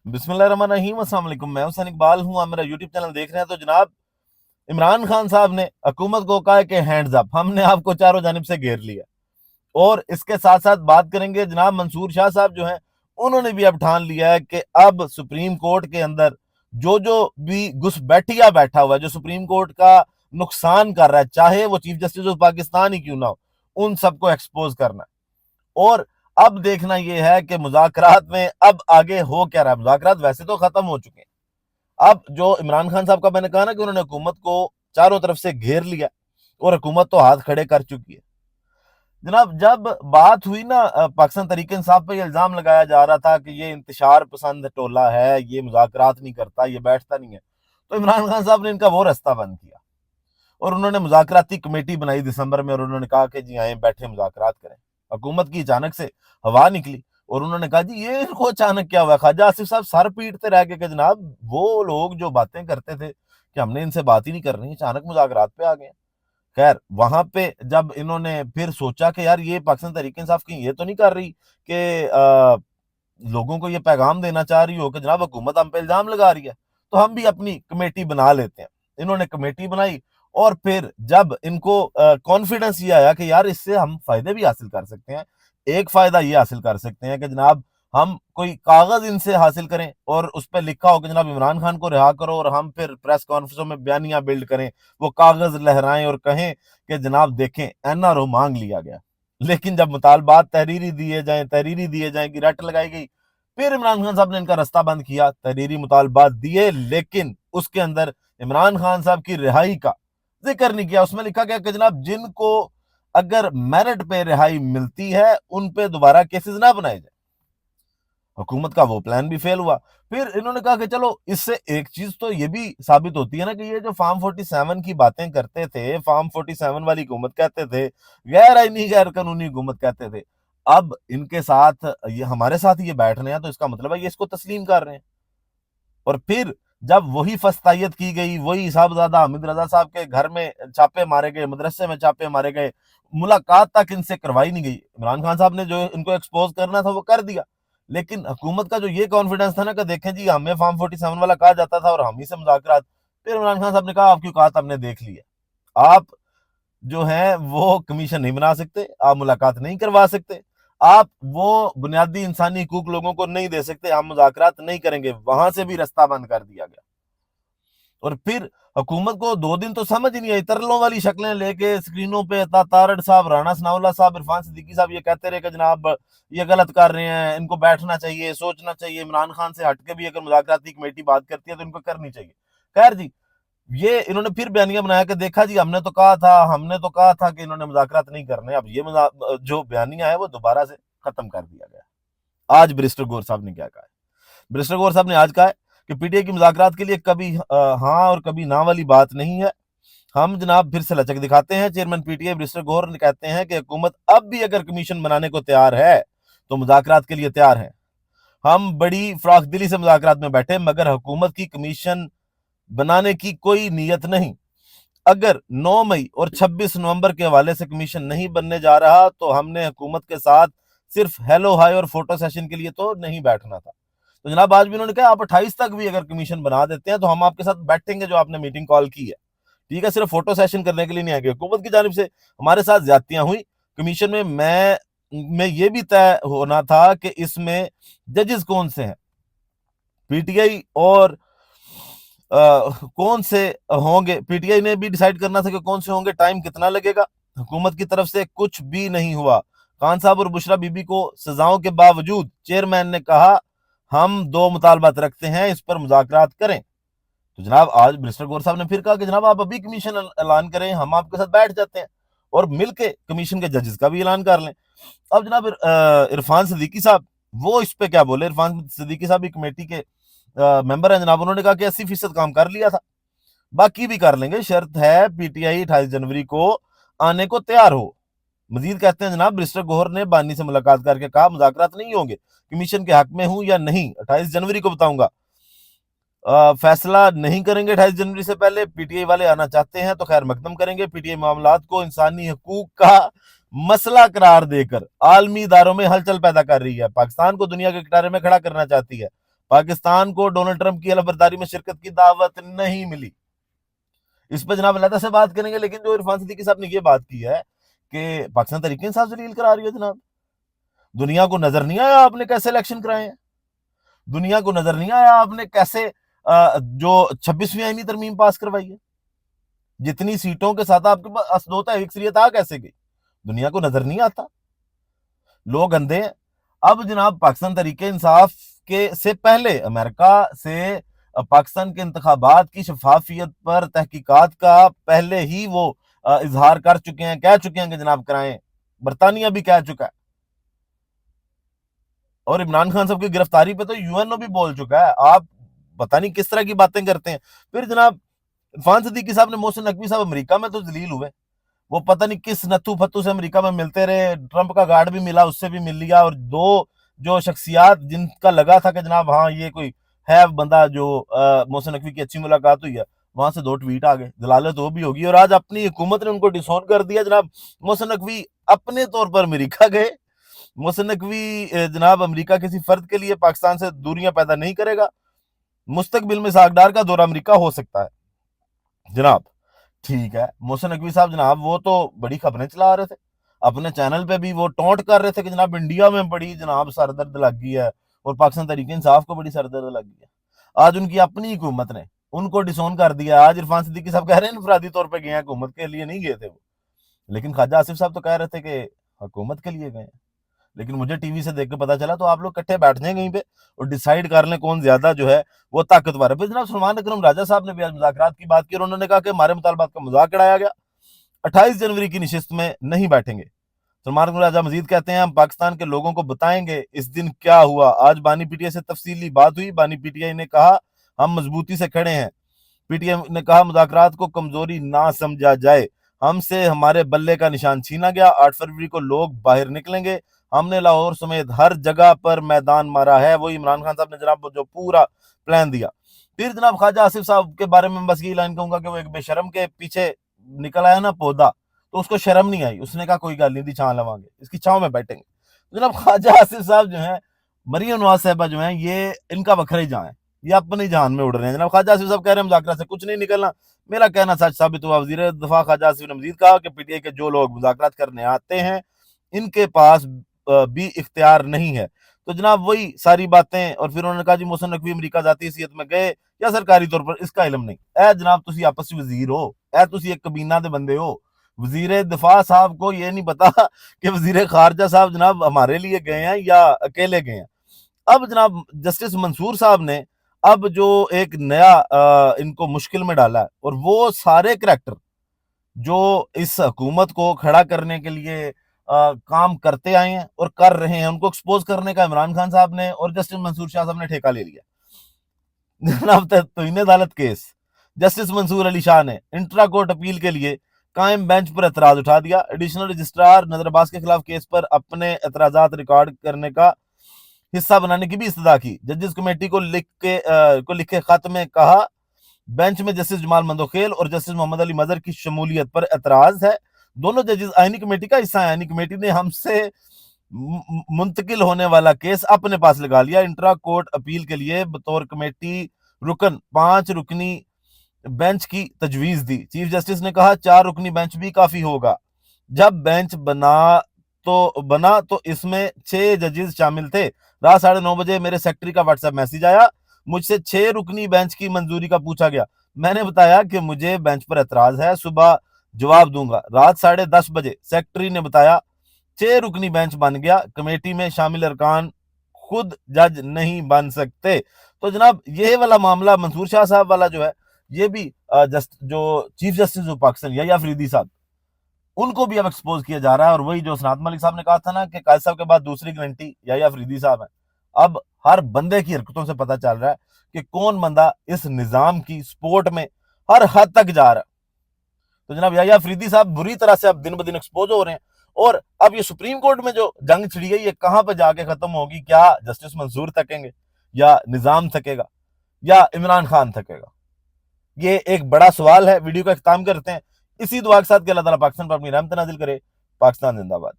बिस्मिल्लाहिर्रहमानिर्रहीम। अस्सलाम वालेकुम। मैं हुसैन इकबाल हूँ, आप मेरा यूट्यूब चैनल देख रहे हैं। तो जनाब, इमरान खान साहब ने हुकूमत को कहा है कि हैंड्स अप, हमने आपको चारों जानिब से घेर लिया। और इसके साथ साथ बात करेंगे जनाब मंसूर शाह साहब जो हैं, उन्होंने भी अब ठान लिया है कि अब सुप्रीम कोर्ट के अंदर जो जो भी घुसपैठिया बैठा हुआ है, जो सुप्रीम कोर्ट का नुकसान कर रहा है, चाहे वो चीफ जस्टिस ऑफ पाकिस्तान ही क्यों ना हो, उन सबको एक्सपोज करना है। और अब देखना यह है कि मुज़ाकरात में अब आगे हो क्या रहा है। मुज़ाकरात वैसे तो खत्म हो चुके हैं। अब जो इमरान खान साहब का मैंने कहा ना कि उन्होंने हुकूमत को चारों तरफ से घेर लिया और हुकूमत तो हाथ खड़े कर चुकी है। जनाब, जब बात हुई ना पाकिस्तान तहरीक इंसाफ पे इल्जाम लगाया जा रहा था कि ये इंतशार पसंद टोला है, ये मुज़ाकरात नहीं करता, ये बैठता नहीं है, तो इमरान खान साहब ने इनका वो रास्ता बंद किया और उन्होंने मुज़ाकराती कमेटी बनाई दिसंबर में और उन्होंने कहा कि जी आए बैठे मुज़ाकरात करें। हुकूमत की अचानक से हवा निकली और उन्होंने कहा जी ये इनको अचानक क्या हुआ। ख्वाजा आसिफ साहब सर पीटते रह गए कि जनाब वो लोग जो बातें करते थे कि हमने इनसे बात ही नहीं करनी, अचानक मुज़ाकरात पे आ गए। खैर, वहां पे जब इन्होंने फिर सोचा कि यार ये पाकिस्तान तहरीक इंसाफ की ये तो नहीं कर रही कि लोगों को ये पैगाम देना चाह रही हो कि जनाब हुकूमत हम पे इल्जाम लगा रही है, तो हम भी अपनी कमेटी बना लेते हैं। इन्होंने कमेटी बनाई और फिर जब इनको कॉन्फिडेंस ये आया कि यार इससे हम फायदे भी हासिल कर सकते हैं। एक फायदा ये हासिल कर सकते हैं कि जनाब हम कोई कागज इनसे हासिल करें और उस पर लिखा हो कि जनाब इमरान खान को रिहा करो, और हम फिर प्रेस कॉन्फ्रेंसों में बयानियां बिल्ड करें, वो कागज लहराएं और कहें कि जनाब देखें एनआरओ मांग लिया गया। लेकिन जब मुतालबात तहरीरी दिए जाएं की रट लगाई गई, फिर इमरान खान साहब ने इनका रास्ता बंद किया, तहरीरी मुतालबात दिए, लेकिन उसके अंदर इमरान खान साहब की रिहाई का जिक्र नहीं किया। उसमें लिखा गया कि जनाब जिनको अगर मेरिट पे रिहाई मिलती है उन पे दोबारा केसेस ना बनाए जाए। हुकूमत का वो प्लान भी फेल हुआ। फिर इन्होंने कहा कि चलो इससे एक चीज तो ये भी साबित होती है ना कि ये जो फार्म 47 की बातें करते थे, फार्म 47 वाली हुकूमत कहते थे, गैर आईनी गैर कानूनी हुकूमत कहते थे, अब इनके साथ ये हमारे साथ ये बैठ रहे हैं तो इसका मतलब है ये इसको तस्लीम कर रहे हैं। और फिर जब वही फस्तायत की गई, वही साहबजादा हामिद रजा साहब के घर में छापे मारे गए, मदरसे में छापे मारे गए, मुलाकात तक इनसे करवाई नहीं गई। इमरान खान साहब ने जो इनको एक्सपोज करना था वो कर दिया, लेकिन हुकूमत का जो ये कॉन्फिडेंस था ना कि देखें जी हमें फार्म 47 वाला कहा जाता था और हम ही से मुज़ाकरात, फिर इमरान खान साहब ने कहा आपकी औकात हमने देख ली है। आप जो है वो कमीशन नहीं बना सकते, आप मुलाकात नहीं करवा सकते, आप वो बुनियादी इंसानी हकूक लोगों को नहीं दे सकते, हम मुज़ाकरात नहीं करेंगे। वहां से भी रास्ता बंद कर दिया गया। और फिर हुकूमत को 2 दिन तो समझ ही नहीं आई, तरलों वाली शक्लें लेके स्क्रीनों पे तारड़ साहब, राणा सनाउल्लाह साहब, इरफान सिद्दीकी साहब ये कहते रहे कि जनाब ये गलत कर रहे हैं, इनको बैठना चाहिए, सोचना चाहिए, इमरान खान से हटके भी अगर मुज़ाकराती कमेटी बात करती है तो इनको करनी चाहिए। खैर जी, ये इन्होंने फिर बयानिया बनाया कि देखा जी हमने तो कहा था कि इन्होंने मुज़ाकरात नहीं करने। अब ये जो बयानिया है वो दोबारा से खत्म कर दिया गया। आज बैरिस्टर गौहर साहब ने क्या कहा है? बैरिस्टर गौहर साहब ने आज कहा है कि पीटीआई की मुज़ाकरात के लिए कभी हाँ और कभी ना वाली बात नहीं है। हम जनाब फिर से लचक दिखाते हैं। चेयरमैन पीटीआई बैरिस्टर गौहर ने कहते हैं कि हुकूमत अब भी अगर कमीशन बनाने को तैयार है तो मुज़ाकरात के लिए तैयार है। हम बड़ी फ्राख दिली से मुज़ाकरात में बैठे, मगर हुकूमत की कमीशन बनाने की कोई नीयत नहीं। अगर 9 मई और 26 नवंबर के हवाले से कमीशन नहीं बनने जा रहा तो हमने हुकूमत के साथ सिर्फ हेलो हाय और फोटो सेशन के लिए तो नहीं बैठना था। तो जनाब आज भी उन्होंने कहा आप 28 तक भी अगर कमीशन बना देते हैं तो हम आपके साथ बैठेंगे, जो आपने मीटिंग कॉल की है, ठीक है, सिर्फ फोटो सेशन करने के लिए नहीं आएंगे। हुकूमत की जानिब से हमारे साथ ज्यादतियां हुई कमीशन में। मैं ये भी तय होना था कि इसमें जजेस कौन से हैं, पीटीआई और कौन से होंगे। पीटीआई ने भी डिसाइड करना था कि कौन से होंगे, टाइम कितना लगेगा। हुकूमत की तरफ से कुछ भी नहीं हुआ। खान साहब और बुशरा बीबी को सजाओं के बावजूद चेयरमैन ने कहा हम 2 मुतालबात रखते हैं, इस पर मुज़ाकरात करें। तो जनाब आज बैरिस्टर गौहर साहब ने फिर कहा कि जनाब आप अभी कमीशन ऐलान करें, हम आपके साथ बैठ जाते हैं और मिलके कमीशन के जजेस का भी ऐलान कर लें। अब जनाब इरफान सिद्दीकी साहब वो इस पे क्या बोले। इरफान सिद्दीकी साहब भी कमेटी के मेंबर हैं जनाब। उन्होंने कहा कि 80% काम कर लिया था, बाकी भी कर लेंगे, शर्त है पीटीआई 28 जनवरी को आने को तैयार हो। मजीद कहते हैं जनाब बैरिस्टर गौहर ने बानी से मुलाकात करके कहा मुज़ाकरात नहीं होंगे, कमीशन के हक में हूं या नहीं 28 जनवरी को बताऊंगा। फैसला नहीं करेंगे 28 जनवरी से पहले। पीटीआई वाले आना चाहते हैं तो खैर मकदम करेंगे। पीटीआई मामलात को इंसानी हकूक का मसला करार देकर आलमी इदारों में हलचल पैदा कर रही है, पाकिस्तान को दुनिया के किनारे में खड़ा करना चाहती है। پاکستان کو ڈونلڈ ٹرمپ کی حلف برداری میں شرکت کی دعوت نہیں ملی. اس پہ جناب علیحدہ سے بات کریں گے، لیکن جو عرفان صدیقی صاحب نے یہ بات کی ہے کہ پاکستان تحریک انصاف ذلیل کرا رہی ہے. جناب دنیا کو نظر نہیں آیا آپ نے کیسے الیکشن کرائے ہیں؟ دنیا کو نظر نہیں آیا آپ نے کیسے جو 26ویں آئینی ترمیم پاس کروائی ہے؟ جتنی سیٹوں کے ساتھ آپ کے پاس اسدوتا اکثریت آ کیسے گئی؟ دنیا کو نظر نہیں آتا. لوگ اندھے ہیں. اب جناب پاکستان تحریک انصاف کے سے پہلے امریکہ سے پاکستان کے انتخابات کی شفافیت پر تحقیقات کا پہلے ہی وہ اظہار کر چکے ہیں، کہہ چکے ہیں کہ جناب کرائیں. برطانیہ بھی کہہ چکا ہے، اور عمران خان صاحب کی گرفتاری پہ تو یو این او بھی بول چکا ہے. آپ پتہ نہیں کس طرح کی باتیں کرتے ہیں. پھر جناب عرفان صدیقی صاحب نے محسن نقوی صاحب امریکہ میں تو ذلیل ہوئے، وہ پتہ نہیں کس نتھو پھتو سے امریکہ میں ملتے رہے. ٹرمپ کا گارڈ بھی ملا، اس سے بھی مل لیا، اور دو جو شخصیات جن کا لگا تھا کہ جناب ہاں یہ کوئی ہے بندہ جو محسن نقوی کی اچھی ملاقات ہوئی ہے، وہاں سے 2 ٹویٹ آ گئے. دلالت وہ بھی ہوگی. اور آج اپنی حکومت نے ان کو ڈسون کر دیا. جناب محسن نقوی اپنے طور پر امریکہ گئے. محسن نقوی جناب امریکہ کسی فرد کے لیے پاکستان سے دوریاں پیدا نہیں کرے گا. مستقبل میں ساکھدار کا دورہ امریکہ ہو سکتا ہے. جناب ٹھیک ہے، محسن نقوی صاحب جناب وہ تو بڑی خبریں چلا رہے تھے، اپنے چینل پہ بھی وہ ٹونٹ کر رہے تھے کہ جناب انڈیا میں بڑی جناب سردرد لگ گئی ہے اور پاکستان تحریک انصاف کو بڑی سردرد لگ گئی ہے. آج ان کی اپنی حکومت نے ان کو ڈسون کر دیا. آج عرفان صدیقی صاحب کہہ رہے ہیں انفرادی طور پہ گئے ہیں، حکومت کے لیے نہیں گئے تھے وہ. لیکن خواجہ آصف صاحب تو کہہ رہے تھے کہ حکومت کے لیے گئے ہیں. لیکن مجھے ٹی وی سے دیکھ کے پتا چلا تو آپ لوگ کٹھے بیٹھ جائیں کہیں پہ اور ڈیسائیڈ کر لیں کون زیادہ جو ہے وہ طاقتور ہے. پھر جناب سلمان اکرم راجہ صاحب نے بھی آج مذاکرات کی بات کی اور انہوں نے کہا کہ ہمارے مطالبات کا مذاق اڑایا گیا، 28 جنوری کی نشست میں نہیں بیٹھیں گے. سلمان اکرم راجہ مزید کہتے ہیں ہم پاکستان کے لوگوں کو بتائیں گے اس دن کیا ہوا. آج بانی پی ٹی آئی سے تفصیلی بات ہوئی. بانی پی ٹی آئی نے کہا ہم مضبوطی سے کھڑے ہیں. پی ٹی آئی نے کہا مذاکرات کو کمزوری نہ سمجھا جائے، ہم سے ہمارے بلے کا نشان چھینا گیا. 8 فروری کو لوگ باہر نکلیں گے. ہم نے لاہور سمیت ہر جگہ پر میدان مارا ہے. وہی عمران خان صاحب نے جناب جو پورا پلان دیا. پھر جناب خواجہ آصف صاحب کے بارے میں بس یہ لائن کہوں گا کہ وہ ایک بے شرم کے پیچھے نکل آیا نا پودا، تو اس کو شرم نہیں آئی. اس نے کہا کوئی گل نہیں دی، چھاں لواں گے، اس کی چھاؤں میں بیٹھیں گے. جناب خواجہ آصف صاحب جو ہیں، مریم نواز صاحبہ جو ہیں، یہ ان کا وکھرا ہی جہاں ہے، یہ اپنی جہان میں اڑ رہے ہیں. جناب خواجہ آصف صاحب کہہ رہے ہیں مذاکرات سے کچھ نہیں نکلنا. میرا کہنا سچ ثابت ہوا. وزیر دفاع خواجہ آصف نے مزید کہا کہ پی ٹی آئی کے جو لوگ مذاکرات کرنے آتے ہیں ان کے پاس بھی اختیار نہیں ہے. تو جناب وہی ساری باتیں. اور پھر انہوں نے کہا جی محسن نقوی امریکہ ذاتی حیثیت میں گئے یا سرکاری طور پر، اس کا علم نہیں. اے جناب تسی آپس وزیر ہو، اے تسی ایک کابینہ دے بندے ہو. وزیر دفاع صاحب کو یہ نہیں پتا کہ وزیر خارجہ صاحب جناب ہمارے لیے گئے ہیں یا اکیلے گئے ہیں. اب جناب جسٹس منصور صاحب نے اب جو ایک نیا ان کو مشکل میں ڈالا ہے، اور وہ سارے کریکٹر جو اس حکومت کو کھڑا کرنے کے لیے کام کرتے آئے ہیں اور کر رہے ہیں، ان کو ایکسپوز کرنے کا عمران خان صاحب نے اور جسٹس منصور شاہ صاحب نے ٹھیکہ لے لیا. جناب توہین عدالت کیس جسٹس منصور علی شاہ نے انٹرا کورٹ اپیل کے لیے قائم بینچ پر اعتراض اٹھا دیا. ایڈیشنل رجسٹرار نظر عباس کے خلاف کیس پر اپنے اعتراضات ریکارڈ کرنے کا حصہ بنانے کی بھی استدعا کی. ججز کمیٹی کو لکھے خط میں کہا بینچ میں جسٹس جمال مندوخیل اور جسٹس محمد علی مظہر کی شمولیت پر اعتراض ہے. دونوں ججز آئینی کمیٹی کا حصہ ہیں. آئینی کمیٹی نے ہم سے منتقل ہونے والا کیس اپنے پاس لگا لیا. انٹرا کورٹ اپیل کے لیے بطور کمیٹی رکن 5 رکنی بینچ کی تجویز دی. چیف جسٹس نے کہا 4 رکنی بینچ بھی کافی ہوگا. جب بینچ بنا تو اس میں 6 ججز شامل تھے. رات 9:30 بجے میرے سیکٹری کا واٹس ایپ میسیج آیا. مجھ سے 6 رکنی بینچ کی منظوری کا پوچھا گیا. میں نے بتایا کہ مجھے بینچ پر اعتراض ہے، صبح جواب دوں گا. رات 10:30 بجے سیکٹری نے بتایا 6 رکنی بینچ بن گیا. کمیٹی میں شامل ارکان خود جج نہیں بن سکتے. تو جناب یہ والا معاملہ منصور شاہ صاحب والا جو ہے، یہ بھی جو چیف جسٹس آف پاکستان یا افریدی صاحب، ان کو بھی اب ایکسپوز کیا جا رہا ہے. اور وہی جو سنات ملک صاحب نے کہا تھا نا کہ قائد صاحب کے بعد دوسری گارنٹی یا افریدی صاحب ہیں. اب ہر بندے کی حرکتوں سے پتہ چل رہا ہے کہ کون بندہ اس نظام کی سپورٹ میں ہر حد تک جا رہا ہے. تو جناب یا افریدی صاحب بری طرح سے اب دن بدن ایکسپوز ہو رہے ہیں. اور اب یہ سپریم کورٹ میں جو جنگ چھڑی ہے، یہ کہاں پہ جا کے ختم ہوگی؟ کیا جسٹس منصور تھکیں گے، یا نظام تھکے گا، یا عمران خان تھکے گا؟ یہ ایک بڑا سوال ہے. ویڈیو کا اختتام کرتے ہیں اسی دعا کے ساتھ کہ اللہ تعالیٰ پاکستان پر اپنی رحمت نازل کرے. پاکستان زندہ باد.